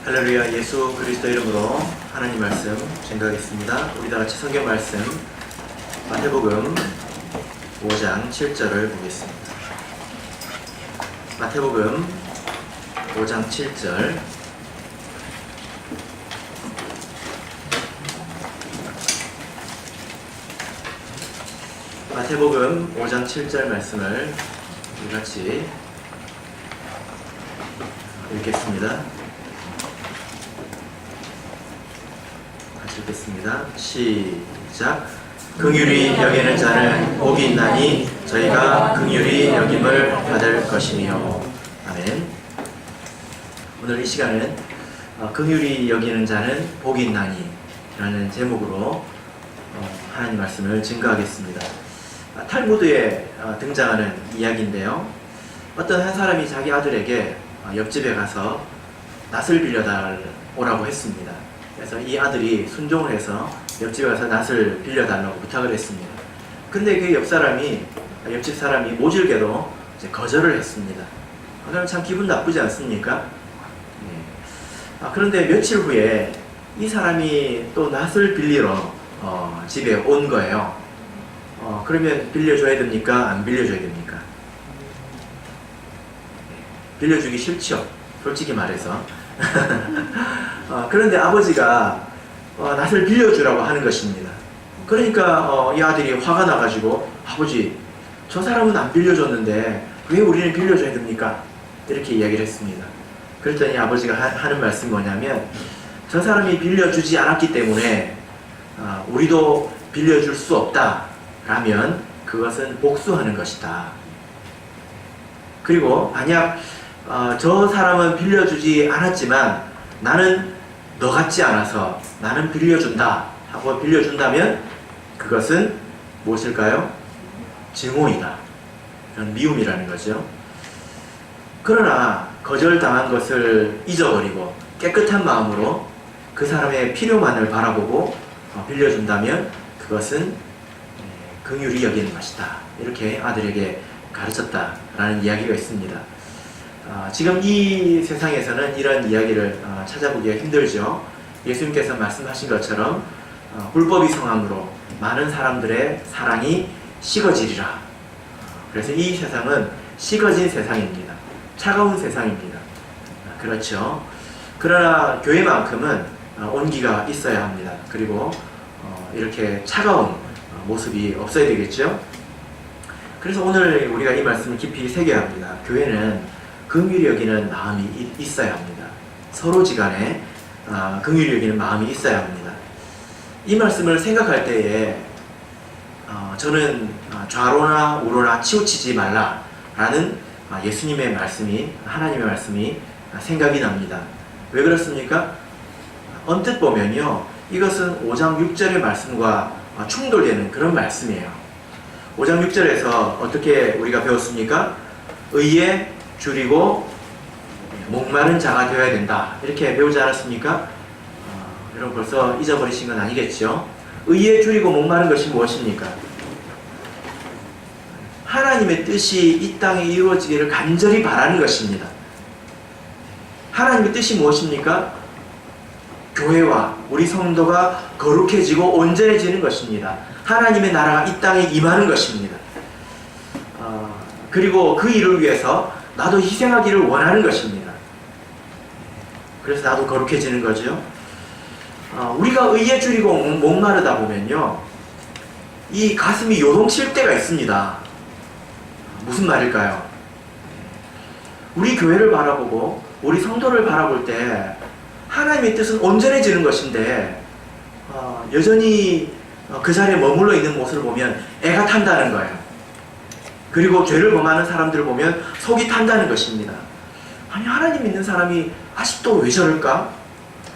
할렐루야. 예수 그리스도 이름으로 하나님 말씀 증거하겠습니다. 우리 다 같이 성경 말씀 마태복음 5장 7절을 보겠습니다. 마태복음 5장 7절. 마태복음 5장 7절 말씀을 우리 같이 읽겠습니다. 읽겠습니다. 시작. 긍휼히 여기는 자는 복이 있나니 저희가 긍휼히 여김을 받을 것이며. 아멘. 오늘 이 시간은 긍휼히 여기는 자는 복이 있나니 라는 제목으로 하나님 말씀을 증거하겠습니다. 탈무드에 등장하는 이야기인데요. 어떤 한 사람이 자기 아들에게 옆집에 가서 낫을 빌려달라고 했습니다. 그래서 이 아들이 순종을 해서 옆집에 가서 낫을 빌려달라고 부탁을 했습니다. 근데 그 옆집 사람이 모질게도 거절을 했습니다. 그럼 참 기분 나쁘지 않습니까? 그런데 며칠 후에 이 사람이 또 낫을 빌리러 집에 온 거예요. 그러면 빌려줘야 됩니까? 안 빌려줘야 됩니까? 빌려주기 싫죠, 솔직히 말해서. 그런데 아버지가 낫을 빌려주라고 하는 것입니다. 그러니까 이 아들이 화가 나가지고, 아버지, 저 사람은 안 빌려줬는데 왜 우리는 빌려줘야 됩니까? 이렇게 이야기를 했습니다. 그랬더니 아버지가 하는 말씀이 뭐냐면, 저 사람이 빌려주지 않았기 때문에 우리도 빌려줄 수 없다라면 그것은 복수하는 것이다. 그리고 만약 저 사람은 빌려주지 않았지만 나는 너 같지 않아서 나는 빌려준다 하고 빌려준다면 그것은 무엇일까요? 증오이다. 이런 미움이라는 거죠. 그러나 거절당한 것을 잊어버리고 깨끗한 마음으로 그 사람의 필요만을 바라보고 빌려준다면 그것은 긍휼히 여기는 것이다. 이렇게 아들에게 가르쳤다라는 이야기가 있습니다. 지금 이 세상에서는 이런 이야기를 찾아보기가 힘들죠. 예수님께서 말씀하신 것처럼 불법이 성함으로 많은 사람들의 사랑이 식어지리라. 그래서 이 세상은 식어진 세상입니다. 차가운 세상입니다. 그렇죠. 그러나 교회만큼은 온기가 있어야 합니다. 그리고 이렇게 차가운 모습이 없어야 되겠죠. 그래서 오늘 우리가 이 말씀을 깊이 새겨야 합니다. 교회는 긍휼히 여기는 마음이 있어야 합니다. 서로지간에 긍휼히 여기는 마음이 있어야 합니다. 이 말씀을 생각할 때에 저는 좌로나 우로나 치우치지 말라라는 예수님의 말씀이, 하나님의 말씀이 생각이 납니다. 왜 그렇습니까? 언뜻 보면요, 이것은 5장 6절의 말씀과 충돌되는 그런 말씀이에요. 5장 6절에서 어떻게 우리가 배웠습니까? 의에 줄이고 목마른 자가 되어야 된다, 이렇게 배우지 않았습니까? 여러분 벌써 잊어버리신 건 아니겠죠? 의에 줄이고 목마른 것이 무엇입니까? 하나님의 뜻이 이 땅에 이루어지기를 간절히 바라는 것입니다. 하나님의 뜻이 무엇입니까? 교회와 우리 성도가 거룩해지고 온전해지는 것입니다. 하나님의 나라가 이 땅에 임하는 것입니다. 그리고 그 일을 위해서 나도 희생하기를 원하는 것입니다. 그래서 나도 거룩해지는 거죠. 우리가 의에 줄이고 목마르다 보면요, 이 가슴이 요동칠 때가 있습니다. 무슨 말일까요? 우리 교회를 바라보고 우리 성도를 바라볼 때 하나님의 뜻은 온전해지는 것인데 여전히 그 자리에 머물러 있는 모습을 보면 애가 탄다는 거예요. 그리고 죄를 범하는 사람들을 보면 속이 탄다는 것입니다. 아니, 하나님 믿는 사람이 아직도 왜 저럴까?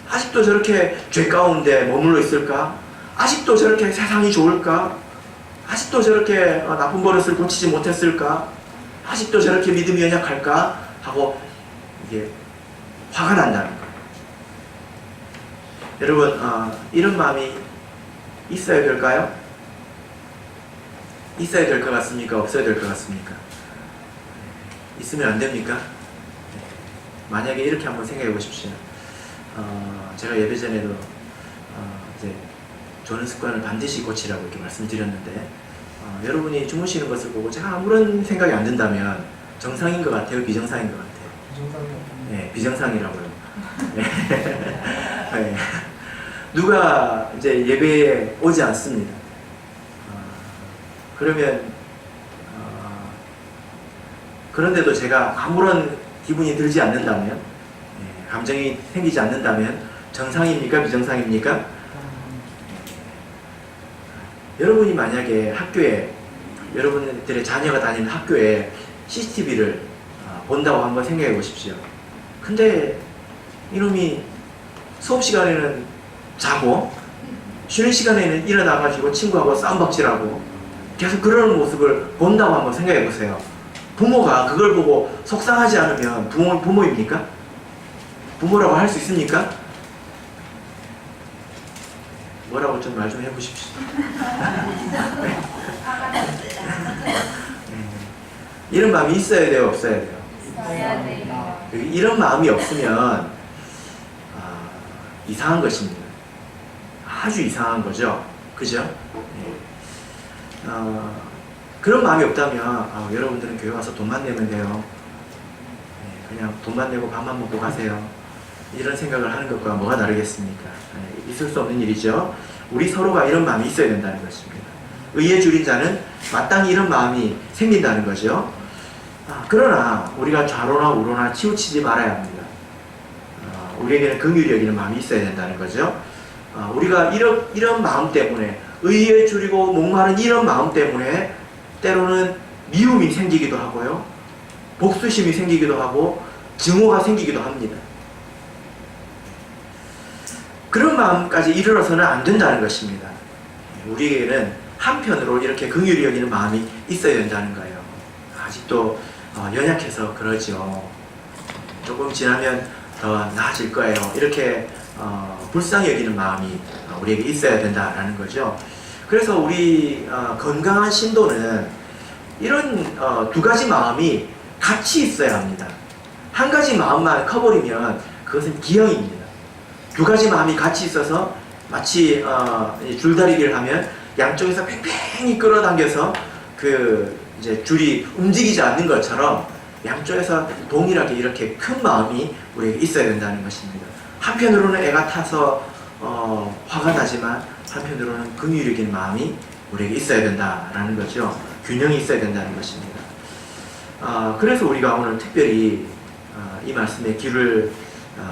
아직도 저렇게 죄 가운데 머물러 있을까? 아직도 저렇게 세상이 좋을까? 아직도 저렇게 나쁜 버릇을 고치지 못했을까? 아직도 저렇게 믿음이 연약할까? 하고 이게 화가 난다는 거예요. 여러분, 이런 마음이 있어야 될까요? 있어야 될 것 같습니까? 없어야 될 것 같습니까? 있으면 안 됩니까? 만약에 이렇게 한번 생각해 보십시오. 제가 예배 전에도 이제 조는 습관을 반드시 고치라고 이렇게 말씀드렸는데, 여러분이 주무시는 것을 보고 제가 아무런 생각이 안 든다면 정상인 것 같아요, 비정상인 것 같아요? 네, 비정상이라고요. 네. 네. 누가 이제 예배에 오지 않습니다. 그러면 그런데도 제가 아무런 기분이 들지 않는다면, 감정이 생기지 않는다면 정상입니까? 비정상입니까? 여러분이 만약에 학교에, 여러분들의 자녀가 다니는 학교에 CCTV를 본다고 한번 생각해 보십시오. 근데 이놈이 수업 시간에는 자고 쉬는 시간에는 일어나가지고 친구하고 싸움박질하고 계속 그러는 모습을 본다고 한번 생각해 보세요. 부모가 그걸 보고 속상하지 않으면 부모입니까? 부모라고 할 수 있습니까? 뭐라고 좀 말 좀 해보십시오. 이런 마음이 있어야 돼요, 없어야 돼요? 있어야 돼요. 이런 마음이 없으면 이상한 것입니다. 아주 이상한 거죠. 그죠? 그런 마음이 없다면 여러분들은 교회 와서 돈만 내면 돼요. 그냥 돈만 내고 밥만 먹고 가세요. 이런 생각을 하는 것과 뭐가 다르겠습니까? 있을 수 없는 일이죠. 우리 서로가 이런 마음이 있어야 된다는 것입니다. 의에 줄인 자는 마땅히 이런 마음이 생긴다는 거죠. 그러나 우리가 좌로나 우로나 치우치지 말아야 합니다. 우리에게는 긍휼히 여기는 마음이 있어야 된다는 거죠. 우리가 이런 마음 때문에, 의에 줄이고 목마른 이런 마음 때문에 때로는 미움이 생기기도 하고요, 복수심이 생기기도 하고 증오가 생기기도 합니다. 그런 마음까지 이르러서는 안 된다는 것입니다. 우리에게는 한편으로 이렇게 긍휼히 여기는 마음이 있어야 된다는 거예요. 아직도 연약해서 그러죠. 조금 지나면 더 나아질 거예요. 이렇게 불쌍히 여기는 마음이 우리에게 있어야 된다라는 거죠. 그래서 우리 건강한 신도는 이런 두 가지 마음이 같이 있어야 합니다. 한 가지 마음만 커버리면 그것은 기형입니다. 두 가지 마음이 같이 있어서 마치 줄다리기를 하면 양쪽에서 팽팽히 끌어당겨서 이제 줄이 움직이지 않는 것처럼 양쪽에서 동일하게 이렇게 큰 마음이 우리에게 있어야 된다는 것입니다. 한편으로는 애가 타서 화가 나지만 한편으로는 긍휼히 여기는 마음이 우리에게 있어야 된다라는 거죠. 균형이 있어야 된다는 것입니다. 그래서 우리가 오늘 특별히 이 말씀에 귀를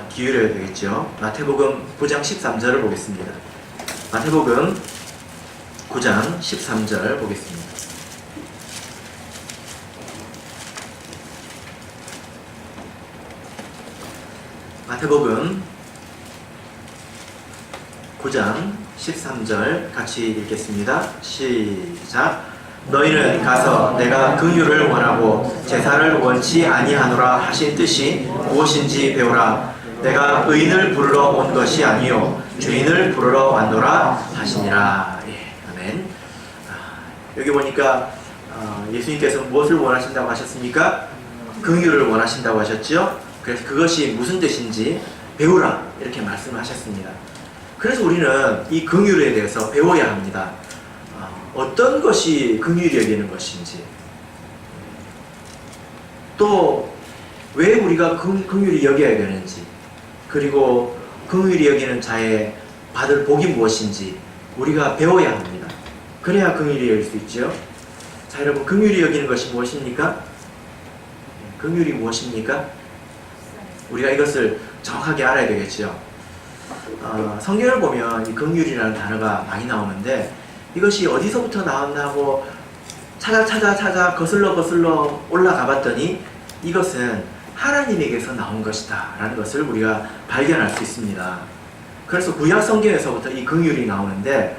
기울여야 되겠죠. 마태복음 9장 13절을 보겠습니다. 마태복음 9장 13절 보겠습니다. 마태복음 9장 13절 같이 읽겠습니다. 시작. 너희는 가서 내가 긍휼을 원하고 제사를 원치 아니하노라 하신 뜻이 무엇인지 배우라. 내가 의인을 부르러 온 것이 아니요 죄인을 부르러 왔노라 하시니라. 예, 아멘. 여기 보니까 예수님께서 무엇을 원하신다고 하셨습니까? 긍휼을 원하신다고 하셨죠. 그래서 그것이 무슨 뜻인지 배우라 이렇게 말씀하셨습니다. 그래서 우리는 이 긍휼에 대해서 배워야 합니다. 어떤 것이 긍휼히 여기는 것인지, 또 왜 우리가 긍휼히 여겨야 되는지, 그리고 긍휼히 여기는 자의 받을 복이 무엇인지 우리가 배워야 합니다. 그래야 긍휼히 여길 수 있죠. 자, 여러분, 긍휼히 여기는 것이 무엇입니까? 긍휼이 무엇입니까? 우리가 이것을 정확하게 알아야 되겠죠. 성경을 보면 이 긍휼이라는 단어가 많이 나오는데 이것이 어디서부터 나왔나고 찾아 거슬러 올라가 봤더니 이것은 하나님에게서 나온 것이다 라는 것을 우리가 발견할 수 있습니다. 그래서 구약 성경에서부터 이 긍휼이 나오는데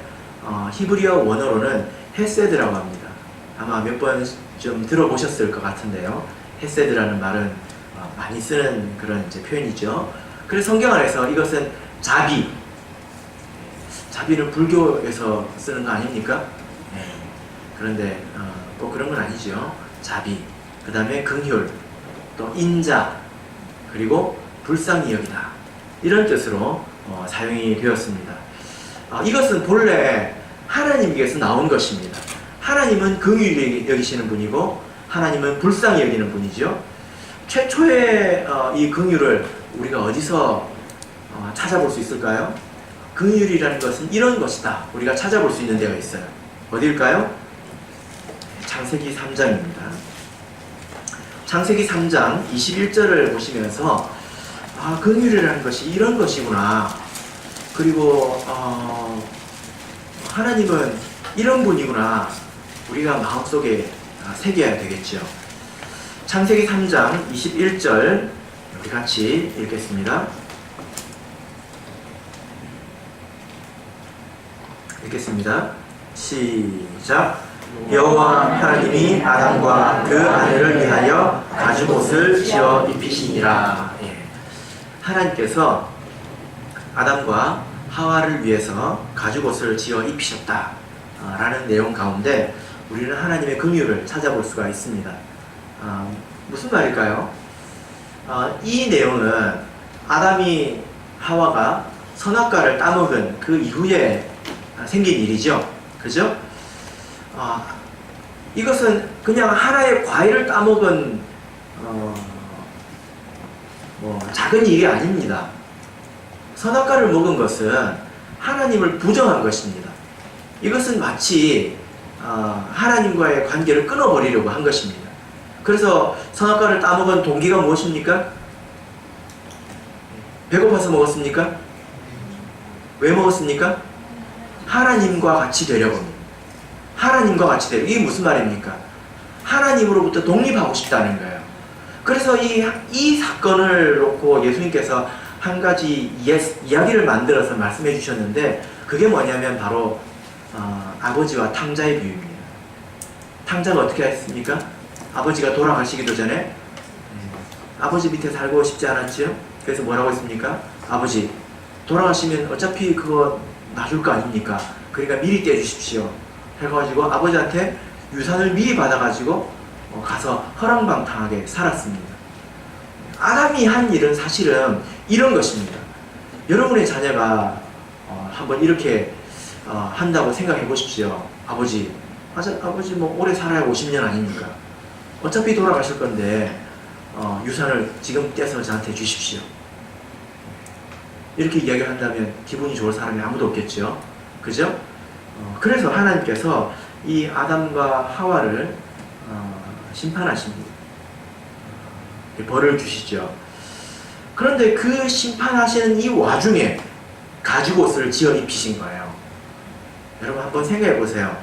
히브리어 원어로는 헤세드라고 합니다. 아마 몇 번 좀 들어보셨을 것 같은데요. 헤세드라는 말은 많이 쓰는 그런 이제 표현이죠. 그래서 성경 안에서 이것은 자비는 불교에서 쓰는 거 아닙니까? 네. 그런데 꼭 그런 건 아니죠. 자비, 그 다음에 긍휼, 또 인자, 그리고 불쌍히 여기다. 이런 뜻으로 사용이 되었습니다. 이것은 본래 하나님께서 나온 것입니다. 하나님은 긍휼히 여기시는 분이고 하나님은 불쌍히 여기는 분이죠. 최초의 이 긍휼을 우리가 어디서 찾아볼 수 있을까요? 긍휼이라는 것은 이런 것이다. 우리가 찾아볼 수 있는 데가 있어요. 어디일까요? 창세기 3장입니다. 창세기 3장 21절을 보시면서 긍휼이라는 것이 이런 것이구나. 그리고 하나님은 이런 분이구나. 우리가 마음속에 새겨야 되겠죠. 창세기 3장 21절 우리 같이 읽겠습니다. 읽겠습니다. 시작. 여호와 하나님이 아담과 그 아내를 위하여 가죽옷을 지어 입히시니라. 하나님께서 아담과 하와를 위해서 가죽옷을 지어 입히셨다 라는 내용 가운데 우리는 하나님의 긍휼을 찾아볼 수가 있습니다. 무슨 말일까요? 이 내용은 아담이 하와가 선악과를 따먹은 그 이후에 생긴 일이죠. 그죠? 이것은 그냥 하나의 과일을 따먹은 작은 일이 아닙니다. 선악과를 먹은 것은 하나님을 부정한 것입니다. 이것은 마치 하나님과의 관계를 끊어버리려고 한 것입니다. 그래서 선악과를 따먹은 동기가 무엇입니까? 배고파서 먹었습니까? 왜 먹었습니까? 하나님과 같이 되려고 합니다. 하나님과 같이 되려고. 이게 무슨 말입니까? 하나님으로부터 독립하고 싶다는 거예요. 그래서 이 사건을 놓고 예수님께서 한 가지 이야기를 만들어서 말씀해 주셨는데 그게 뭐냐면 바로 아버지와 탕자의 비유입니다. 탕자가 어떻게 했습니까? 아버지가 돌아가시기도 전에 아버지 밑에 살고 싶지 않았지요? 그래서 뭐라고 했습니까? 아버지 돌아가시면 어차피 그거 놔줄 거 아닙니까? 그러니까 미리 떼주십시오 해가지고 아버지한테 유산을 미리 받아가지고 가서 허랑방탕하게 살았습니다. 아담이 한 일은 사실은 이런 것입니다. 여러분의 자녀가 한번 이렇게 한다고 생각해 보십시오. 아버지 뭐 오래 살아야 50년 아닙니까? 어차피 돌아가실 건데 유산을 지금 떼서 저한테 주십시오. 이렇게 이야기를 한다면 기분이 좋을 사람이 아무도 없겠죠. 그죠? 그래서 하나님께서 이 아담과 하와를 심판하십니다. 벌을 주시죠. 그런데 그 심판하시는 이 와중에 가죽옷을 지어 입히신 거예요. 여러분 한번 생각해 보세요.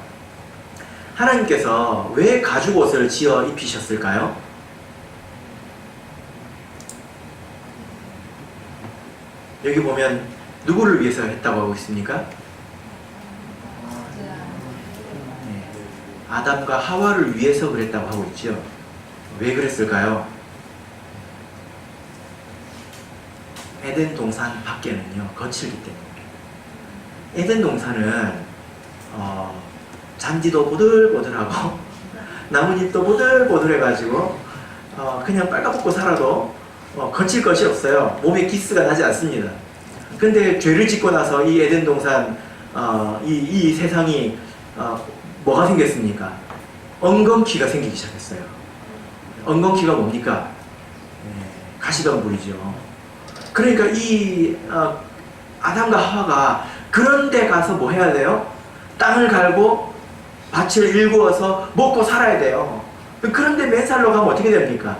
하나님께서 왜 가죽옷을 지어 입히셨을까요? 여기 보면 누구를 위해서 했다고 하고 있습니까? 아담과 하와를 위해서 그랬다고 하고 있죠. 왜 그랬을까요? 에덴 동산 밖에는요 거칠기 때문에. 에덴 동산은 잔디도 보들보들하고 나뭇잎도 보들보들해가지고 그냥 빨가벗고 살아도 거칠 것이 없어요. 몸에 기스가 나지 않습니다. 근데 죄를 짓고 나서 이 에덴 동산 이 세상이 뭐가 생겼습니까? 엉겅퀴가 생기기 시작했어요. 엉겅퀴가 뭡니까? 가시덤불이죠. 그러니까 이 아담과 하와가 그런 데 가서 뭐 해야 돼요? 땅을 갈고 밭을 일구어서 먹고 살아야 돼요. 그런데 맨살로 가면 어떻게 됩니까?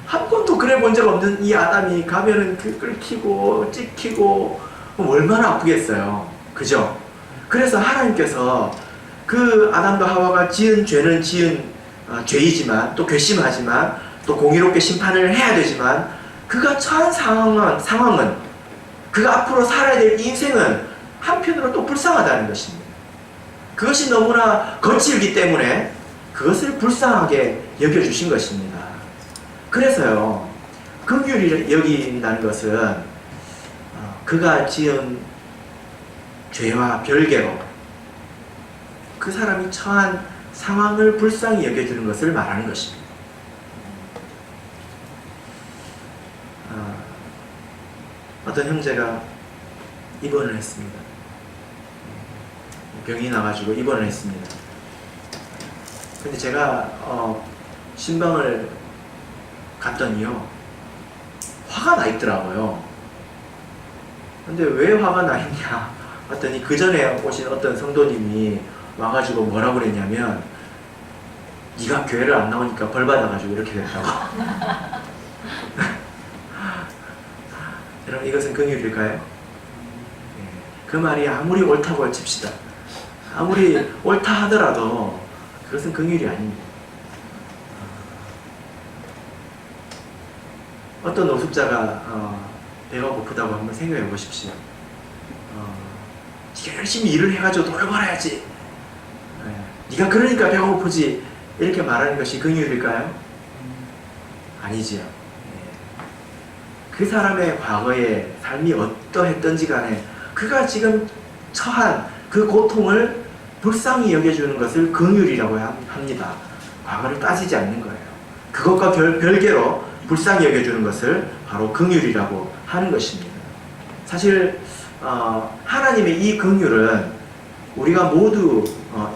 한 번도 그래 본 적 없는 이 아담이 가면은 끓기고 찍히고 얼마나 아프겠어요. 그죠? 그래서 하나님께서 그 아담과 하와가 지은 죄는 지은 죄이지만 또 괘씸하지만 또 공의롭게 심판을 해야 되지만 그가 처한 상황은 그가 앞으로 살아야 될 인생은 한편으로 또 불쌍하다는 것입니다. 그것이 너무나 거칠기 때문에 그것을 불쌍하게 여겨주신 것입니다. 그래서요 긍휼히 여긴다는 것은 그가 지은 죄와 별개로 그 사람이 처한 상황을 불쌍히 여겨주는 것을 말하는 것입니다. 어떤 형제가 입원을 했습니다. 병이 나가지고 입원을 했습니다. 근데 제가 신방을 갔더니요, 화가 나 있더라고요. 근데 왜 화가 나 있냐 했더니 그 전에 오신 어떤 성도님이 와가지고 뭐라고 그랬냐면, 네가 교회를 안 나오니까 벌 받아가지고 이렇게 됐다고. 여러분, 이것은 긍휼일까요? 그 말이 아무리 옳다고 칩시다. 아무리 옳다 하더라도 그것은 긍휼이 아닙니다. 어떤 노숙자가 배가 고프다고 한번 생각해 보십시오. 네가 열심히 일을 해가지고 돈을 벌어야지. 네가 그러니까 배가 고프지. 이렇게 말하는 것이 긍휼일까요? 아니지요. 그 사람의 과거의 삶이 어떠했던지 간에 그가 지금 처한 그 고통을 불쌍히 여겨주는 것을 긍휼이라고 합니다. 과거를 따지지 않는 거예요. 그것과 별개로 불쌍히 여겨주는 것을 바로 긍휼이라고 하는 것입니다. 사실 하나님의 이 긍휼은 우리가 모두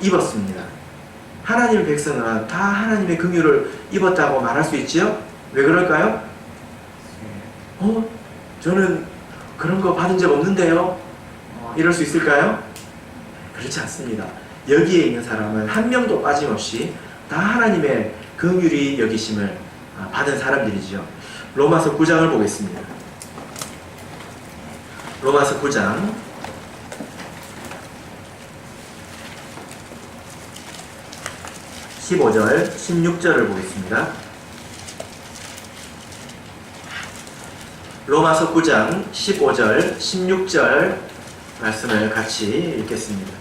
입었습니다. 하나님의 백성은 다 하나님의 긍휼을 입었다고 말할 수 있지요? 왜 그럴까요? 저는 그런 거 받은 적 없는데요? 이럴 수 있을까요? 그렇지 않습니다. 여기에 있는 사람은 한 명도 빠짐없이 다 하나님의 긍휼히 여기심을 받은 사람들이죠. 로마서 9장을 보겠습니다. 로마서 9장 15절, 16절을 보겠습니다. 로마서 9장 15절, 16절 말씀을 같이 읽겠습니다.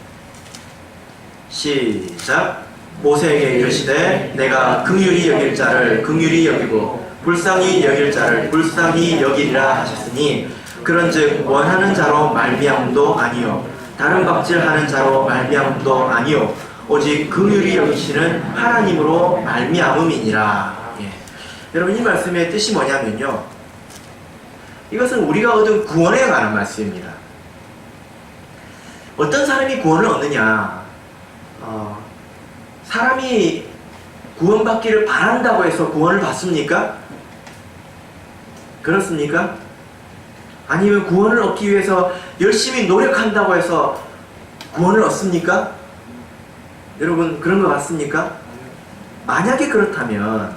시작. 모세에게 이르시되 내가 긍휼히 여길 자를 긍휼히 여기고 불쌍히 여길 자를 불쌍히 여기리라 하셨으니, 그런즉 원하는 자로 말미암음도 아니요 다른 박질하는 자로 말미암음도 아니요 오직 긍휼히 여기시는 하나님으로 말미암음이니라. 여러분, 이 말씀의 뜻이 뭐냐면요, 이것은 우리가 얻은 구원에 관한 말씀입니다. 어떤 사람이 구원을 얻느냐? 사람이 구원받기를 바란다고 해서 구원을 받습니까? 그렇습니까? 아니면 구원을 얻기 위해서 열심히 노력한다고 해서 구원을 얻습니까? 여러분, 그런 것 같습니까? 만약에 그렇다면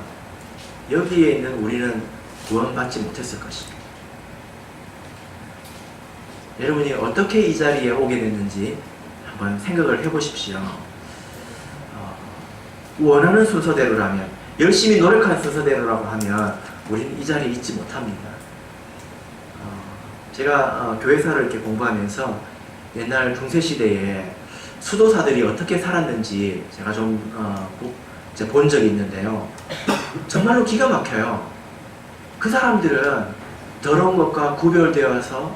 여기에 있는 우리는 구원받지 못했을 것입니다. 여러분이 어떻게 이 자리에 오게 됐는지 한번 생각을 해보십시오. 원하는 순서대로라면, 열심히 노력한 순서대로라고 하면 우리는 이 자리에 있지 못합니다. 제가 교회사를 이렇게 공부하면서 옛날 중세시대에 수도사들이 어떻게 살았는지 제가 좀 본 적이 있는데요. 정말로 기가 막혀요. 그 사람들은 더러운 것과 구별되어서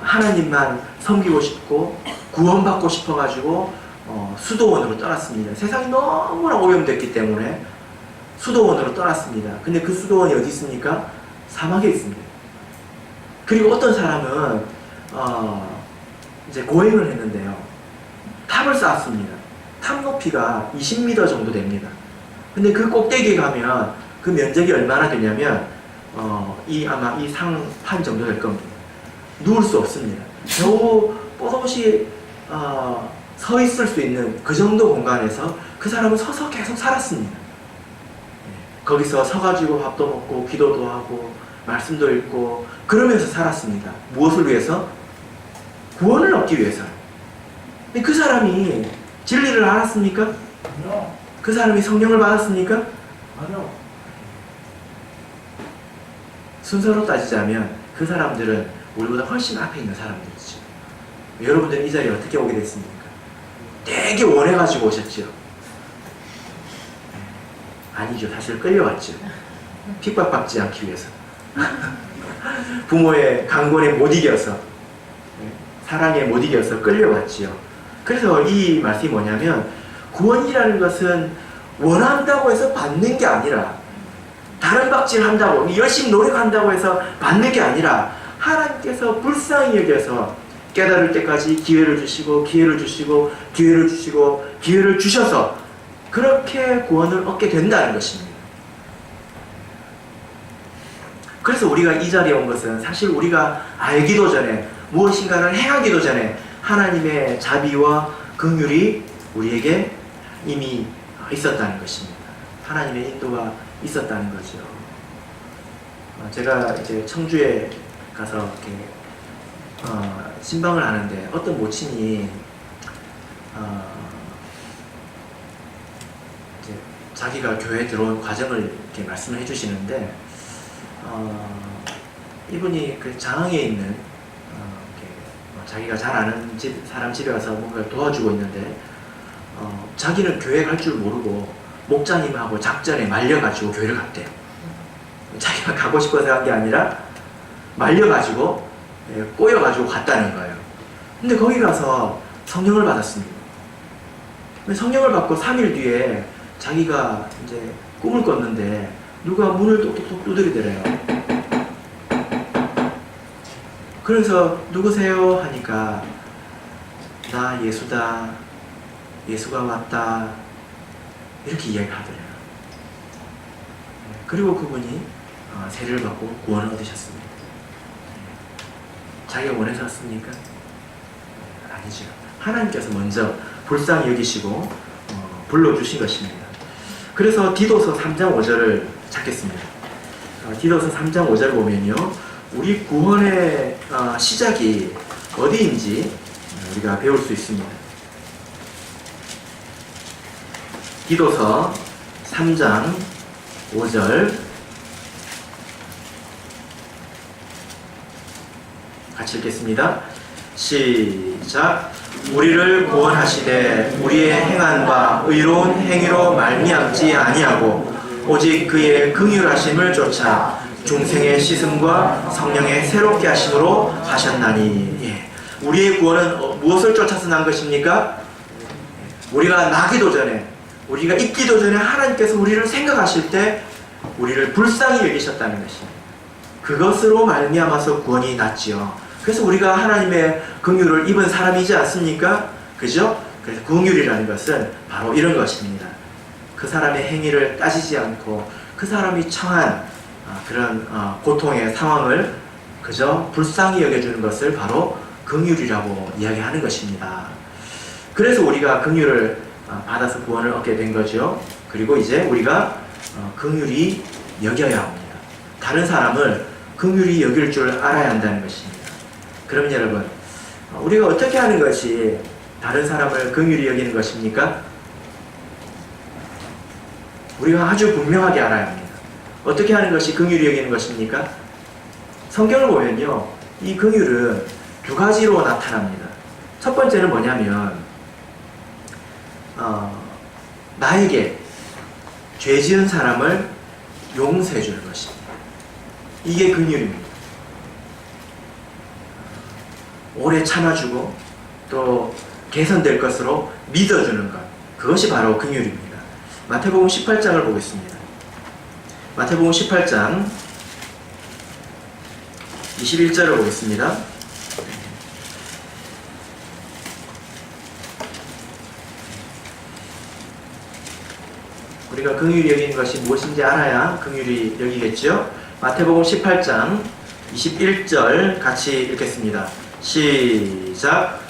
하나님만 섬기고 싶고 구원받고 싶어가지고 수도원으로 떠났습니다. 세상이 너무나 오염됐기 때문에 수도원으로 떠났습니다. 근데 그 수도원이 어디 있습니까? 사막에 있습니다. 그리고 어떤 사람은 이제 고행을 했는데요, 탑을 쌓았습니다. 탑 높이가 20m 정도 됩니다. 근데 그 꼭대기에 가면 그 면적이 얼마나 되냐면 아마 이 상판 정도 될 겁니다. 누울 수 없습니다. 겨우 뽀송시 서 있을 수 있는 그 정도 공간에서 그 사람은 서서 계속 살았습니다. 거기서 서가지고 밥도 먹고 기도도 하고 말씀도 읽고 그러면서 살았습니다. 무엇을 위해서? 구원을 얻기 위해서. 근데 그 사람이 진리를 알았습니까? 아니요. 그 사람이 성령을 받았습니까? 아니요. 순서로 따지자면 그 사람들은 우리보다 훨씬 앞에 있는 사람들이죠. 여러분들은 이 자리에 어떻게 오게 됐습니까? 되게 원해가지고 오셨죠? 아니죠. 사실 끌려왔죠. 핍박받지 않기 위해서. 부모의 강권에 못 이겨서, 사랑에 못 이겨서 끌려왔지요. 그래서 이 말씀이 뭐냐면, 구원이라는 것은 원한다고 해서 받는 게 아니라, 다른 박질 한다고, 열심히 노력한다고 해서 받는 게 아니라, 하나님께서 불쌍히 여겨서 깨달을 때까지 기회를 주시고 기회를 주시고 기회를 주시고 기회를 주셔서 그렇게 구원을 얻게 된다는 것입니다. 그래서 우리가 이 자리에 온 것은 사실 우리가 알기도 전에 무엇인가를 행하기도 전에 하나님의 자비와 긍휼이 우리에게 이미 있었다는 것입니다. 하나님의 인도가 있었다는 거죠. 제가 이제 청주에 가서 이렇게 신방을 하는데 어떤 모친이 이제 자기가 교회에 들어온 과정을 이렇게 말씀을 해주시는데 이분이 그 장흥에 있는 이렇게 자기가 잘 아는 사람 집에 가서 뭔가 도와주고 있는데 자기는 교회 갈 줄 모르고 목자님하고 작전에 말려가지고 교회를 갔대요. 자기가 가고 싶어서 간 게 아니라 말려가지고 꼬여가지고 갔다는 거예요. 근데 거기 가서 성령을 받았습니다. 성령을 받고 3일 뒤에 자기가 이제 꿈을 꿨는데 누가 문을 똑똑똑 두드리더래요. 그래서 누구세요? 하니까 나 예수다. 예수가 왔다. 이렇게 이야기를 하더래요. 그리고 그분이 세례를 받고 구원을 얻으셨습니다. 자기가 원해서 왔습니까? 아니죠. 하나님께서 먼저 불쌍히 여기시고 불러주신 것입니다. 그래서 디도서 3장 5절을 찾겠습니다. 디도서 3장 5절 보면요, 우리 구원의 시작이 어디인지 우리가 배울 수 있습니다. 디도서 3장 5절 같이 읽겠습니다. 시작. 우리를 구원하시되 우리의 행한 바 의로운 행위로 말미암지 아니하고 오직 그의 긍휼하심을 쫓아 중생의 씻음과 성령의 새롭게 하심으로 하셨나니. 예. 우리의 구원은 무엇을 쫓아서 난 것입니까? 우리가 나기도 전에, 우리가 있기도 전에 하나님께서 우리를 생각하실 때 우리를 불쌍히 여기셨다는 것입니다. 그것으로 말미암아서 구원이 났지요. 그래서 우리가 하나님의 긍휼을 입은 사람이지 않습니까? 그죠? 그래서 긍휼이라는 것은 바로 이런 것입니다. 그 사람의 행위를 따지지 않고 그 사람이 처한 그런 고통의 상황을 그저 불쌍히 여겨주는 것을 바로 긍휼이라고 이야기하는 것입니다. 그래서 우리가 긍휼을 받아서 구원을 얻게 된 거죠. 그리고 이제 우리가 긍휼히 여겨야 합니다. 다른 사람을 긍휼히 여길 줄 알아야 한다는 것입니다. 그럼 여러분, 우리가 어떻게 하는 것이 다른 사람을 긍휼히 여기는 것입니까? 우리가 아주 분명하게 알아야 합니다. 어떻게 하는 것이 긍휼히 여기는 것입니까? 성경을 보면요, 이 긍휼은 두 가지로 나타납니다. 첫 번째는 뭐냐면 나에게 죄 지은 사람을 용서해 주는 것입니다. 이게 긍휼입니다. 오래 참아주고 또 개선될 것으로 믿어주는 것, 그것이 바로 긍휼입니다. 마태복음 18장을 보겠습니다. 마태복음 18장 21절을 보겠습니다. 우리가 긍휼히 여기는 것이 무엇인지 알아야 긍휼히 여기겠죠. 마태복음 18장 21절 같이 읽겠습니다. 시작.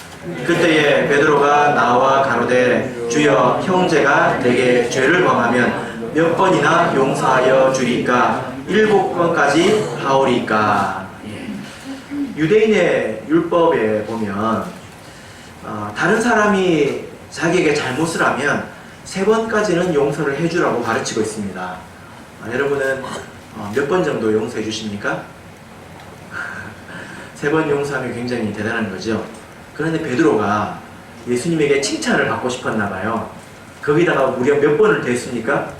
그때에 베드로가 나와 가로되 주여, 형제가 내게 죄를 범하면 몇 번이나 용서하여 주리까? 7번까지 하오리까? 예. 유대인의 율법에 보면 다른 사람이 자기에게 잘못을 하면 3번까지는 용서를 해주라고 가르치고 있습니다. 여러분은 몇 번 정도 용서해 주십니까? 3번 용서하면 굉장히 대단한 거죠. 그런데 베드로가 예수님에게 칭찬을 받고 싶었나 봐요. 거기다가 무려 몇 번을 더했습니까?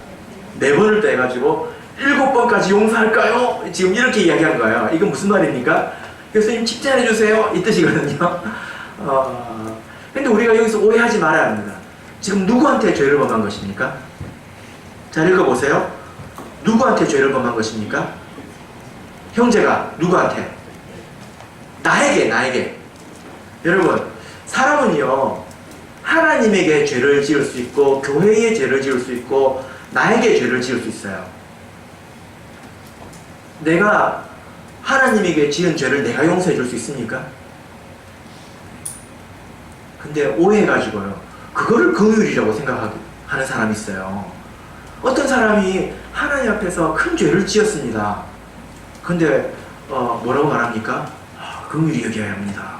4번을 더 해가지고 7번까지 용서할까요? 지금 이렇게 이야기한 거예요. 이건 무슨 말입니까? 예수님 칭찬해 주세요, 이 뜻이거든요. 근데 우리가 여기서 오해하지 말아야 합니다. 지금 누구한테 죄를 범한 것입니까? 잘 읽어보세요. 누구한테 죄를 범한 것입니까? 형제가 누구한테? 나에게. 여러분, 사람은요, 하나님에게 죄를 지을 수 있고, 교회에 죄를 지을 수 있고, 나에게 죄를 지을 수 있어요. 내가 하나님에게 지은 죄를 내가 용서해 줄 수 있습니까? 근데 오해해가지고요, 그거를 긍휼이라고 생각하는 사람이 있어요. 어떤 사람이 하나님 앞에서 큰 죄를 지었습니다. 근데 뭐라고 말합니까? 긍휼히 여겨야 합니다.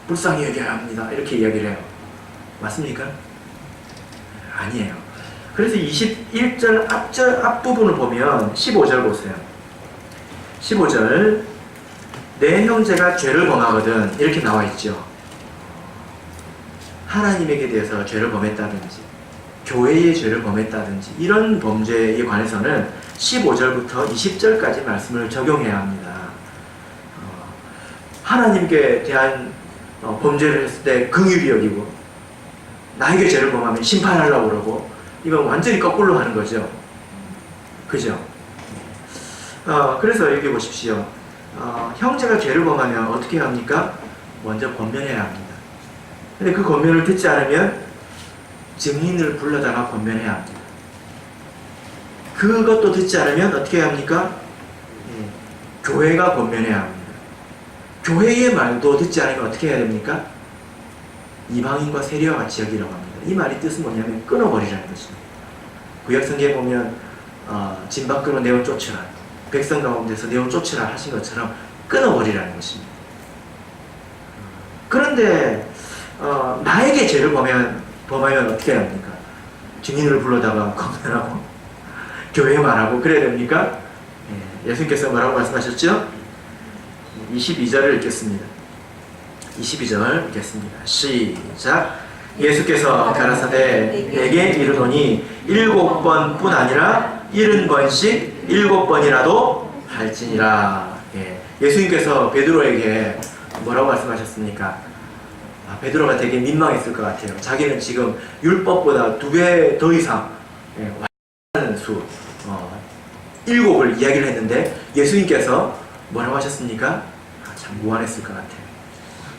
불쌍히 여겨야 합니다. 이렇게 이야기를 해요. 맞습니까? 아니에요. 그래서 21절 앞부분을 보면 15절 보세요. 15절, 내 형제가 죄를 범하거든, 이렇게 나와 있죠. 하나님에게 대해서 죄를 범했다든지 교회의 죄를 범했다든지 이런 범죄에 관해서는 15절부터 20절까지 말씀을 적용해야 합니다. 하나님께 대한 범죄를 했을 때 긍휼히 여기고, 나에게 죄를 범하면 심판하려고 그러고, 이건 완전히 거꾸로 하는 거죠. 그죠? 그래서 여기 보십시오. 형제가 죄를 범하면 어떻게 합니까? 먼저 권면해야 합니다. 근데 그 권면을 듣지 않으면 증인을 불러다가 권면해야 합니다. 그것도 듣지 않으면 어떻게 해야 합니까? 교회가 권면해야 합니다. 교회의 말도 듣지 않으면 어떻게 해야 됩니까? 이방인과 세리와 같이 여기라고 합니다. 이 말이 뜻은 뭐냐면 끊어버리라는 것입니다. 구약성경에 보면 진 밖으로 내어 쫓으라, 백성 가운데서 내어 쫓으라 하신 것처럼 끊어버리라는 것입니다. 그런데 나에게 죄를 범하면 어떻게 해야 합니까? 증인을 불러다가 권면하고 교회에 말하고 그래야 됩니까? 예수님께서 뭐라고 말씀하셨죠? 22절을 읽겠습니다. 22절 읽겠습니다. 시작. 예수께서 가라사대 내게 이르노니 7번뿐 아니라 70번씩 7번이라도 할지니라. 예수님께서 베드로에게 뭐라고 말씀하셨습니까? 베드로가 되게 민망했을 것 같아요. 자기는 지금 율법보다 2배 더 이상 완전한 수 7을 이야기를 했는데 예수님께서 뭐라고 하셨습니까? 참 무안했을 것 같아요.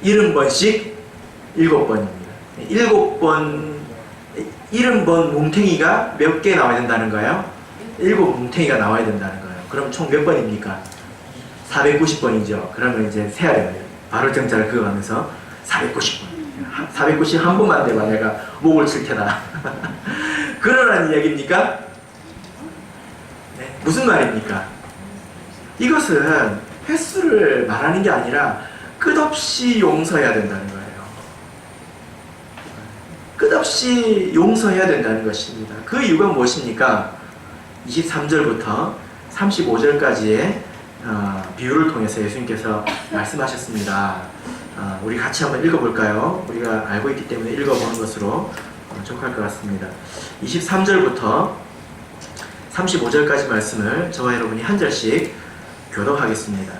70번씩 7번입니다. 7번, 70번 뭉탱이가 몇 개 나와야 된다는 거예요? 7 뭉탱이가 나와야 된다는 거예요. 그럼 총 몇 번입니까? 490번이죠. 그러면 이제 세야 됩니다. 바로 정자를 그어가면서 490번. 491번만 돼봐 내가 목을 칠 테다. 그러라는 이야기입니까? 네. 무슨 말입니까? 이것은 횟수를 말하는 게 아니라 끝없이 용서해야 된다는 거예요. 끝없이 용서해야 된다는 것입니다. 그 이유가 무엇입니까? 23절부터 35절까지의 비유를 통해서 예수님께서 말씀하셨습니다. 우리 같이 한번 읽어볼까요? 우리가 알고 있기 때문에 읽어보는 것으로 족할 것 같습니다. 23절부터 35절까지 말씀을 저와 여러분이 한 절씩 교독하겠습니다.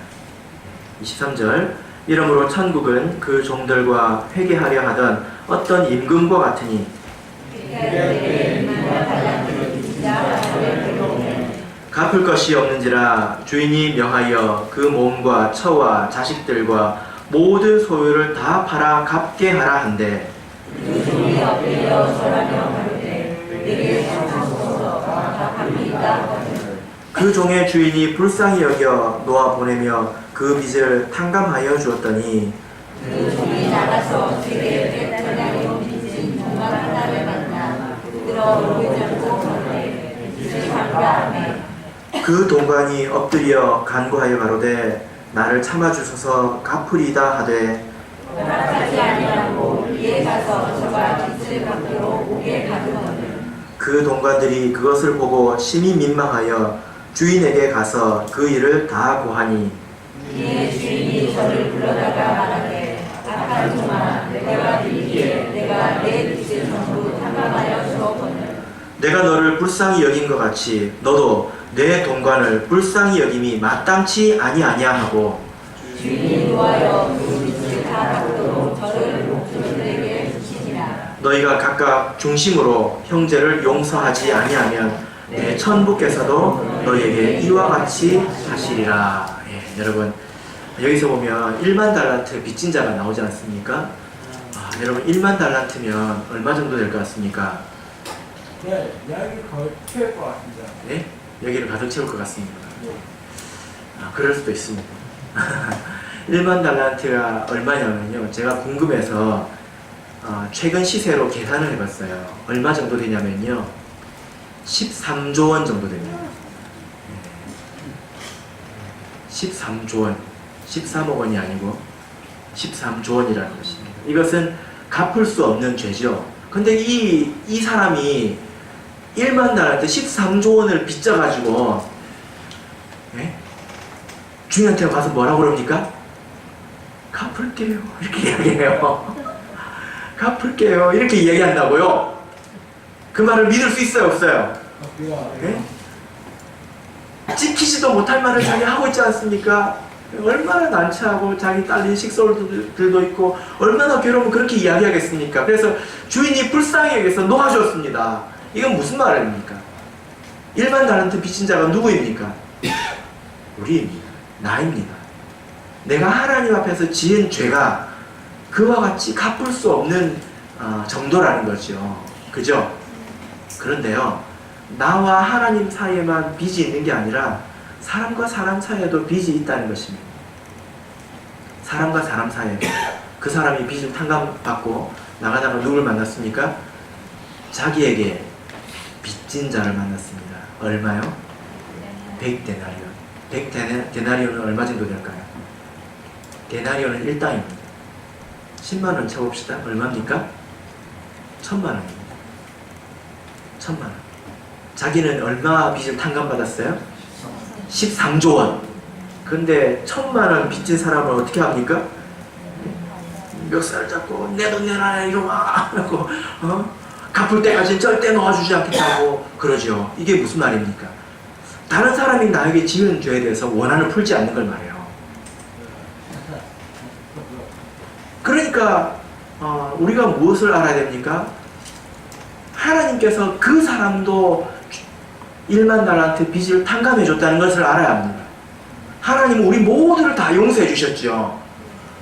23절, 이러므로 천국은 그 종들과 회개하려 하던 어떤 임금과 같으니 갚을 것이 없는지라 주인이 명하여 그 몸과 처와 자식들과 모든 소유를 다 팔아 갚게 하라 한대. 그 종의 주인이 불쌍히 여겨 놓아 보내며 그 빚을 탕감하여 주었더니 그 종이 나가서 그에게 떼어나온 빚은 종말 하나를 만나 들어 오르자고 전에 빚을 탕감하며 그 동관이 엎드려 간구하여 가로되 나를 참아주소서 갚으리다 하되 허락하지 아니하고 이에 가서 저가 빚을 갚으러 오게 가두거늘 그 동관들이 그것을 보고 심히 민망하여 주인에게 가서 그 일을 다 고하니 이에 주인이 저를 불러다가 말하되 악한 종아 내가 빌기에 내가 내 빚을 전부 탕감하여 주었거늘 내가 너를 불쌍히 여긴 것 같이 너도 내 동관을 불쌍히 여김이 마땅치 아니하냐 하고 주인이 노하여 그 빚을 다 갚도록 저를 목조들에게 주시니라. 너희가 각각 중심으로 형제를 용서하지 아니하면 내 천부께서도 너희에게 이와 같이 하시리라. 여러분 여기서 보면 1만 달란트 빚진 자가 나오지 않습니까? 여러분 1만 달란트면 얼마 정도 될 것 같습니까? 네, 여기 거의 채울 것 같습니다. 네? 여기를 가득 채울 것 같습니다. 네. 그럴 수도 있습니다. 1만 달란트가 얼마냐면요, 제가 궁금해서 최근 시세로 계산을 해봤어요. 얼마 정도 되냐면요, 13조 원 정도 됩니다. 13조 원, 13억 원이 아니고 13조 원이라는 것입니다. 이것은 갚을 수 없는 죄죠. 근데 이 사람이 1만 달한테 13조 원을 빚져가지고 주인한테 가서 뭐라고 그럽니까? 갚을게요. 이렇게 이야기해요. 갚을게요. 이렇게 이야기한다고요? 그 말을 믿을 수 있어요? 없어요? 네? 지키지도 못할 말을 자기 하고 있지 않습니까? 얼마나 난처하고 자기 딸린 식솔들도 있고 얼마나 괴로우면 그렇게 이야기하겠습니까? 그래서 주인이 불쌍히 여기서 놓아주었습니다. 이건 무슨 말입니까? 1만 달란트 빚진 자가 누구입니까? 우리입니다. 나입니다. 내가 하나님 앞에서 지은 죄가 그와 같이 갚을 수 없는 정도라는 거죠. 그죠? 그런데요, 나와 하나님 사이에만 빚이 있는 게 아니라 사람과 사람 사이에도 빚이 있다는 것입니다. 사람과 사람 사이에 그 사람이 빚을 탕감받고 나가다가 누굴 만났습니까? 자기에게 빚진 자를 만났습니다. 얼마요? 100데나리온. 100데나리온은 얼마 정도 될까요? 데나리온은 1당입니다. 10만원 쳐봅시다. 얼마입니까? 1000만원입니다. 1000만원. 자기는 얼마 빚을 탕감받았어요? 13조 원. 근데 1000만원 빚진 사람을 어떻게 합니까? 멱살 잡고 내 돈 내놔 이러고 하고 갚을 때까지는 절대 놓아주지 않겠다고 그러죠. 이게 무슨 말입니까? 다른 사람이 나에게 지은 죄에 대해서 원한을 풀지 않는 걸 말해요. 그러니까 우리가 무엇을 알아야 됩니까? 하나님께서 그 사람도 1만 달란트 빚을 탕감해 줬다는 것을 알아야 합니다. 하나님은 우리 모두를 다 용서해 주셨죠.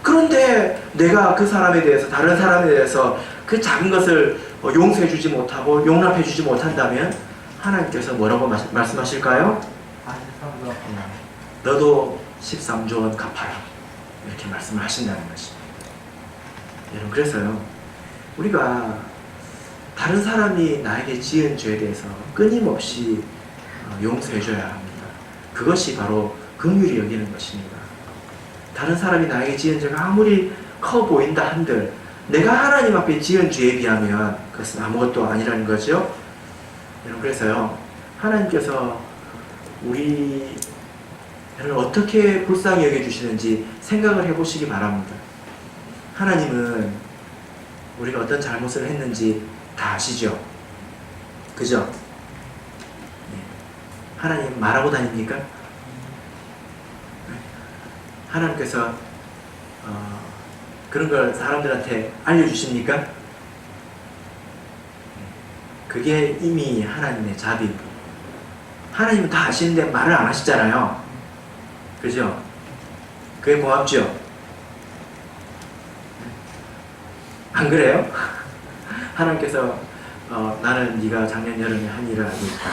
그런데 내가 그 사람에 대해서, 다른 사람에 대해서 그 작은 것을 용서해 주지 못하고 용납해 주지 못한다면 하나님께서 뭐라고 말씀하실까요? 너도 13조 원 갚아라. 이렇게 말씀을 하신다는 것입니다. 여러분, 그래서요, 우리가 다른 사람이 나에게 지은 죄에 대해서 끊임없이 용서해 줘야 합니다. 그것이 바로 긍휼히 여기는 것입니다. 다른 사람이 나에게 지은 죄가 아무리 커 보인다 한들 내가 하나님 앞에 지은 죄에 비하면 그것은 아무것도 아니라는 거죠. 여러분, 그래서요, 하나님께서 우리를 어떻게 불쌍히 여겨주시는지 생각을 해보시기 바랍니다. 하나님은 우리가 어떤 잘못을 했는지 다 아시죠? 그죠? 하나님 말하고 다닙니까? 하나님께서 그런 걸 사람들한테 알려주십니까? 그게 이미 하나님의 자비입니다. 하나님은 다 아시는데 말을 안 하시잖아요. 그죠? 그게 고맙죠? 안 그래요? 하나님께서 나는 네가 작년 여름에 한 일을 알고 있다.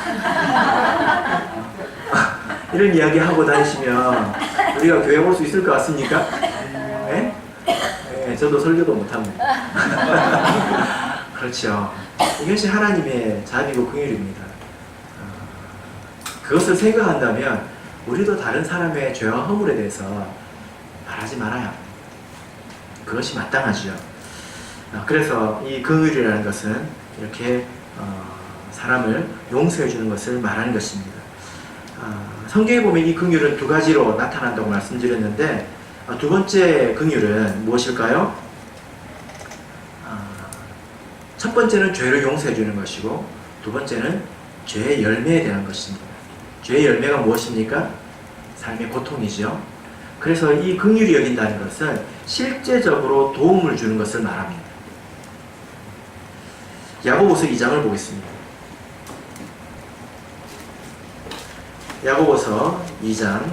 이런 이야기 하고 다니시면 우리가 교회 올 수 있을 것 같습니까? 네? 네, 저도 설교도 못합니다. 그렇죠. 이것이 하나님의 자비고 긍휼입니다. 그것을 생각한다면 우리도 다른 사람의 죄와 허물에 대해서 말하지 말아야 합니다. 그것이 마땅하죠. 그래서 이 긍휼이라는 것은 이렇게 사람을 용서해 주는 것을 말하는 것입니다. 성경에 보면 이 긍휼은 두 가지로 나타난다고 말씀드렸는데, 두 번째 긍휼은 무엇일까요? 첫 번째는 죄를 용서해 주는 것이고, 두 번째는 죄의 열매에 대한 것입니다. 죄의 열매가 무엇입니까? 삶의 고통이죠. 그래서 이 긍휼히 여긴다는 것은 실제적으로 도움을 주는 것을 말합니다. 야고보서 2장을 보겠습니다. 야고보서 2장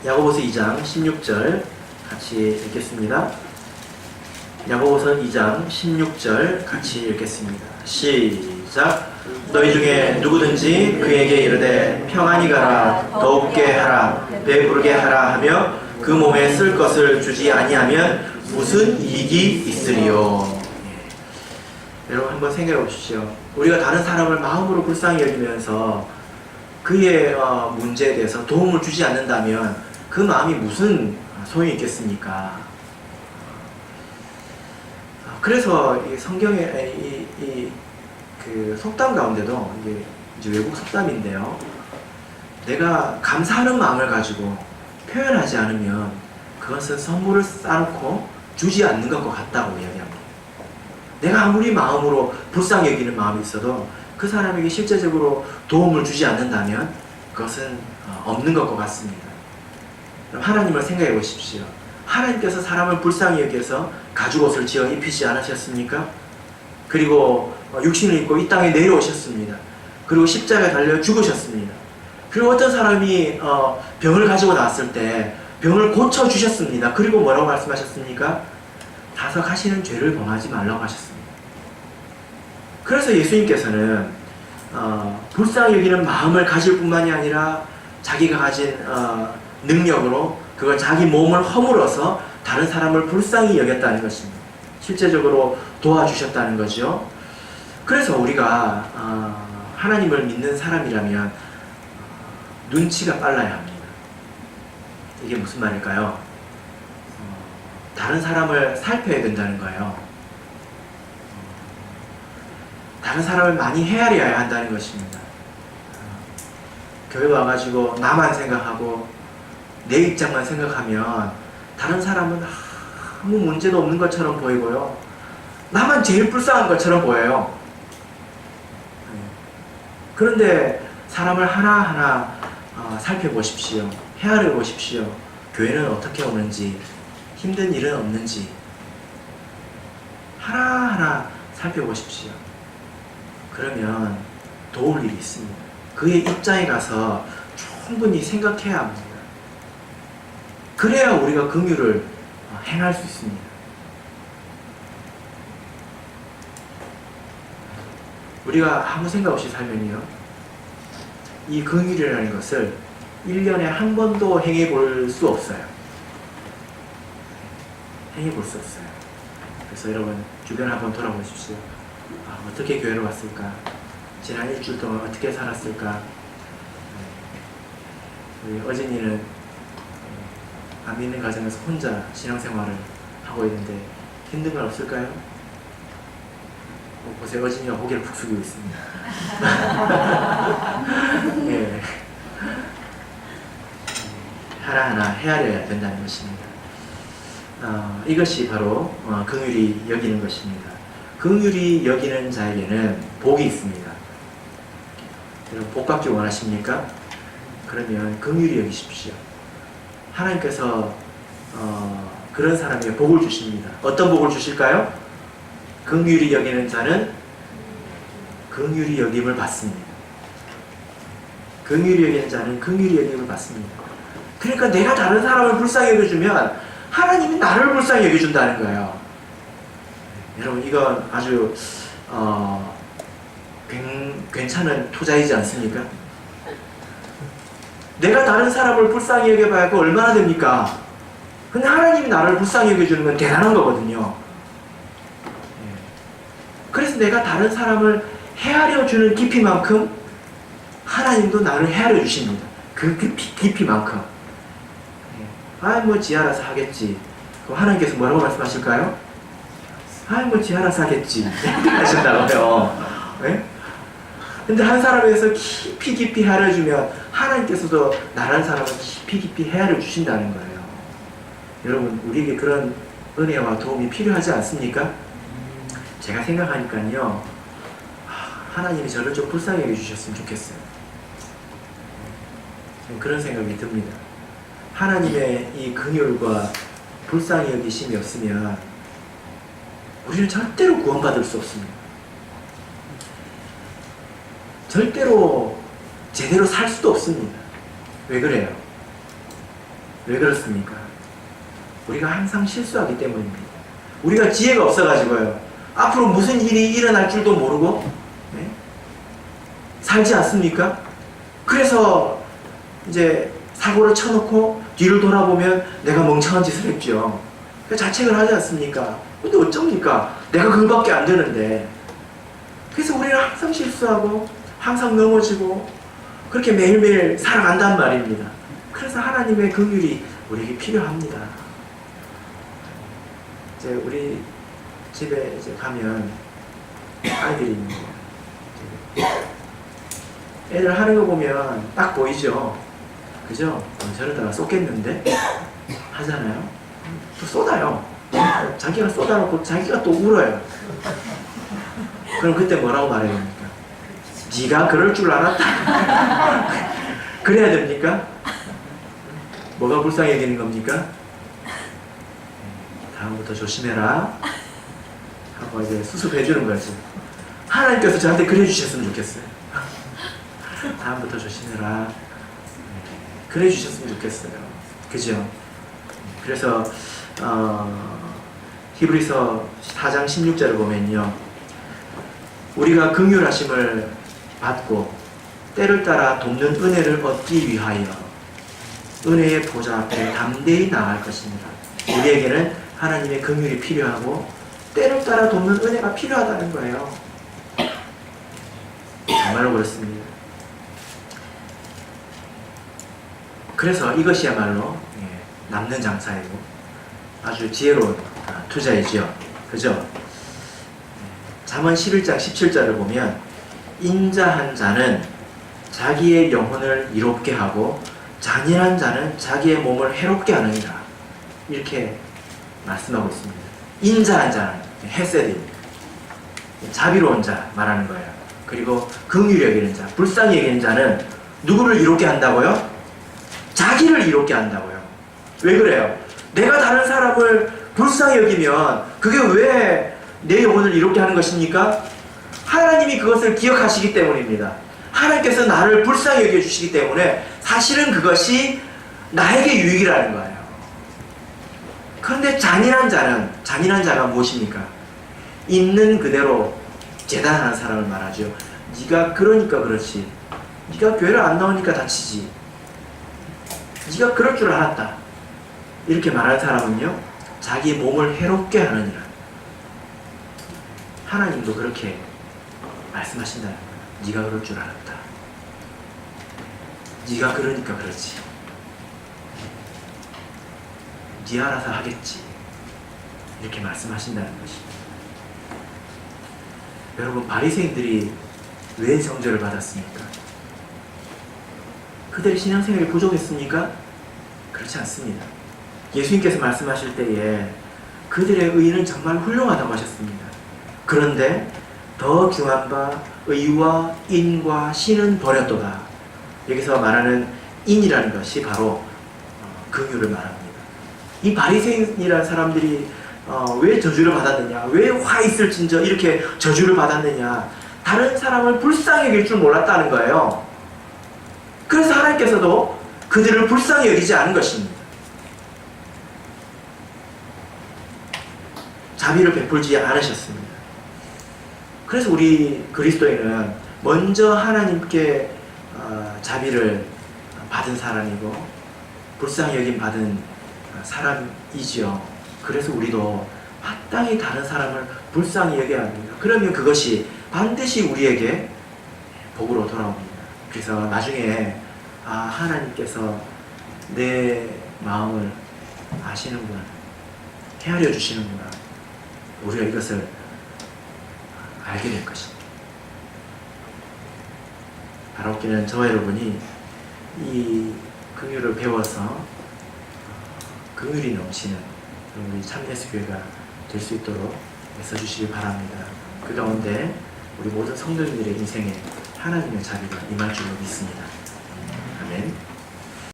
야고보서 2장 16절 같이 읽겠습니다. 야고보서 2장 16절 같이 읽겠습니다. 시작. 너희 중에 누구든지 그에게 이르되 평안히 가라, 더욱게 하라, 배부르게 하라 하며 그 몸에 쓸 것을 주지 아니하면 무슨 이익이 있으리요. 여러분 한번 생각해 보십시오. 우리가 다른 사람을 마음으로 불쌍히 여기면서 그의 문제에 대해서 도움을 주지 않는다면 그 마음이 무슨 소용이 있겠습니까? 그래서 이 성경의 그 속담 가운데도 이게 이제 외국 속담인데요. 내가 감사하는 마음을 가지고 표현하지 않으면 그것은 선물을 쌓고 주지 않는 것과 같다고 이야기합니다. 내가 아무리 마음으로 불쌍히 여기는 마음이 있어도 그 사람에게 실제적으로 도움을 주지 않는다면 그것은 없는 것과 같습니다. 그럼 하나님을 생각해 보십시오. 하나님께서 사람을 불쌍히 여기서 가죽옷을 지어 입히지 않으셨습니까? 그리고 육신을 입고 이 땅에 내려오셨습니다. 그리고 십자가에 달려 죽으셨습니다. 그리고 어떤 사람이 병을 가지고 나왔을 때 병을 고쳐주셨습니다. 그리고 뭐라고 말씀하셨습니까? 다서 가시는 죄를 범하지 말라고 하셨습니다. 그래서 예수님께서는 불쌍히 여기는 마음을 가질 뿐만이 아니라 자기가 가진 능력으로 그걸 자기 몸을 허물어서 다른 사람을 불쌍히 여겼다는 것입니다. 실제적으로 도와주셨다는 거죠. 그래서 우리가 하나님을 믿는 사람이라면 눈치가 빨라야 합니다. 이게 무슨 말일까요? 다른 사람을 살펴야 된다는 거예요. 다른 사람을 많이 헤아려야 한다는 것입니다. 교회 와가지고 나만 생각하고 내 입장만 생각하면 다른 사람은 아무 문제도 없는 것처럼 보이고요. 나만 제일 불쌍한 것처럼 보여요. 그런데 사람을 하나하나 살펴보십시오. 헤아려 보십시오. 교회는 어떻게 오는지, 힘든 일은 없는지 하나하나 살펴보십시오. 그러면 도울 일이 있습니다. 그의 입장에 가서 충분히 생각해야 합니다. 그래야 우리가 긍휼을 행할 수 있습니다. 우리가 아무 생각 없이 살면요, 이 긍휼이라는 것을 1년에 한 번도 행해볼 수 없어요. 행해볼 수 없어요. 그래서 여러분 주변 한번 돌아보십시오. 어떻게 교회로 왔을까? 지난 일주일 동안 어떻게 살았을까? 우리 어진이는 안 믿는 가정에서 혼자 신앙생활을 하고 있는데 힘든 건 없을까요? 보세요. 어진이가 고개를 푹 숙이고 있습니다. 예. 하나하나 헤아려야 된다는 것입니다. 이것이 바로 긍휼히 여기는 것입니다. 긍휼히 여기는 자에게는 복이 있습니다. 여러분 복 받기 원하십니까? 그러면 긍휼히 여기십시오. 하나님께서 그런 사람에게 복을 주십니다. 어떤 복을 주실까요? 긍휼히 여기는 자는 긍휼히 여김을 받습니다. 긍휼히 여기는 자는 긍휼히 여김을 받습니다. 그러니까 내가 다른 사람을 불쌍히 여겨주면 하나님이 나를 불쌍히 여겨준다는 거예요. 여러분 이건 아주 괜찮은 투자이지 않습니까? 내가 다른 사람을 불쌍히 여겨봐야 그 얼마나 됩니까? 근데 하나님이 나를 불쌍히 여겨주는 건 대단한 거거든요. 그래서 내가 다른 사람을 헤아려주는 깊이만큼 하나님도 나를 헤아려 주십니다. 그 깊이만큼. 뭐 지 알아서 하겠지. 그럼 하나님께서 뭐라고 말씀하실까요? 뭐 지 알아서 하겠지. 하신다고요. 네? 근데 한 사람에 대해서 깊이 헤아려주면 하나님께서도 나라는 사람을 깊이 헤아려 주신다는 거예요. 여러분 우리에게 그런 은혜와 도움이 필요하지 않습니까? 제가 생각하니까요, 하나님이 저를 좀 불쌍히 여겨주셨으면 좋겠어요. 그런 생각이 듭니다. 하나님의 이 긍휼과 불쌍히 여기심이 없으면 우리는 절대로 구원받을 수 없습니다. 절대로 제대로 살 수도 없습니다. 왜 그래요? 왜 그렇습니까? 우리가 항상 실수하기 때문입니다. 우리가 지혜가 없어가지고요. 앞으로 무슨 일이 일어날 줄도 모르고 네? 살지 않습니까? 그래서 이제 사고를 쳐놓고 뒤를 돌아보면 내가 멍청한 짓을 했죠. 자책을 하지 않습니까? 근데 어쩝니까? 내가 그거밖에 안 되는데. 그래서 우리는 항상 실수하고 항상 넘어지고 그렇게 매일매일 살아간단 말입니다. 그래서 하나님의 긍휼이 우리에게 필요합니다. 이제 우리 집에 이제 가면 아이들이 있는 거예요. 애들 하는 거 보면 딱 보이죠? 그죠? 저러다가 쏟겠는데? 하잖아요? 또 쏟아요. 자기가 쏟아놓고 자기가 또 울어요. 그럼 그때 뭐라고 말해야 됩니까? 네가 그럴 줄 알았다. 그래야 됩니까? 뭐가 불쌍히 여기는 겁니까? 다음부터 조심해라 하고 이제 수습해 주는 거지. 하나님께서 저한테 그래 주셨으면 좋겠어요. 다음부터 조심해라 그래 주셨으면 좋겠어요. 그죠? 그래서 히브리서 4장 16절을 보면요, 우리가 긍휼하심을 받고 때를 따라 돕는 은혜를 얻기 위하여 은혜의 보좌 앞에 담대히 나아갈 것입니다. 우리에게는 하나님의 긍휼이 필요하고 때를 따라 돕는 은혜가 필요하다는 거예요. 정말로 그렇습니다. 그래서 이것이야말로 남는 장사이고 아주 지혜로운 투자이죠. 그죠? 잠언 11장 17절을 보면 인자한 자는 자기의 영혼을 이롭게 하고 잔인한 자는 자기의 몸을 해롭게 하느니라, 이렇게 말씀하고 있습니다. 인자한 자는 헤세드입니다. 자비로운 자 말하는 거예요. 그리고 긍휼히 여기는 자, 불쌍히 여기는 자는 누구를 이롭게 한다고요? 자기를 이롭게 한다고요. 왜 그래요? 내가 다른 사람을 불쌍히 여기면 그게 왜 내 영혼을 이롭게 하는 것입니까? 하나님이 그것을 기억하시기 때문입니다. 하나님께서 나를 불쌍히 여겨주시기 때문에 사실은 그것이 나에게 유익이라는 거예요. 그런데 잔인한 자가 무엇입니까? 있는 그대로 재단하는 사람을 말하죠. 네가 그러니까 그렇지. 네가 교회를 안 나오니까 다치지. 네가 그럴 줄 알았다. 이렇게 말하는 사람은요, 자기 몸을 해롭게 하느니라. 하나님도 그렇게 말씀하신다는 거예요. 네가 그럴 줄 알았다. 네가 그러니까 그렇지. 네 알아서 하겠지. 이렇게 말씀하신다는 것입니다. 여러분, 바리새인들이 왜 정죄를 받았습니까? 그들의 신앙생활이 부족했습니까? 그렇지 않습니다. 예수님께서 말씀하실 때에 그들의 의는 정말 훌륭하다고 하셨습니다. 그런데 더 귀한 바 의와 인과 신은 버렸도다. 여기서 말하는 인이라는 것이 바로 긍휼을 말합니다. 이 바리새인이라는 사람들이 왜 저주를 받았느냐, 왜 화 있을진저 이렇게 저주를 받았느냐, 다른 사람을 불쌍히 여길 줄 몰랐다는 거예요. 그래서 하나님께서도 그들을 불쌍히 여기지 않은 것입니다. 자비를 베풀지 않으셨습니다. 그래서 우리 그리스도인은 먼저 하나님께 자비를 받은 사람이고 불쌍히 여김 받은 사람이지요. 그래서 우리도 마땅히 다른 사람을 불쌍히 여겨야 합니다. 그러면 그것이 반드시 우리에게 복으로 돌아옵니다. 그래서 나중에 하나님께서 내 마음을 아시는구나, 헤아려 주시는구나, 우리가 이것을 알게 될 것입니다. 바라옵기는 저와 여러분이 이 긍휼을 배워서 긍휼이 넘치는 우리 참예수교회가 될 수 있도록 애써주시기 바랍니다. 그 가운데 우리 모든 성도님들의 인생에 하나님의 자비가 임할 줄로 믿습니다.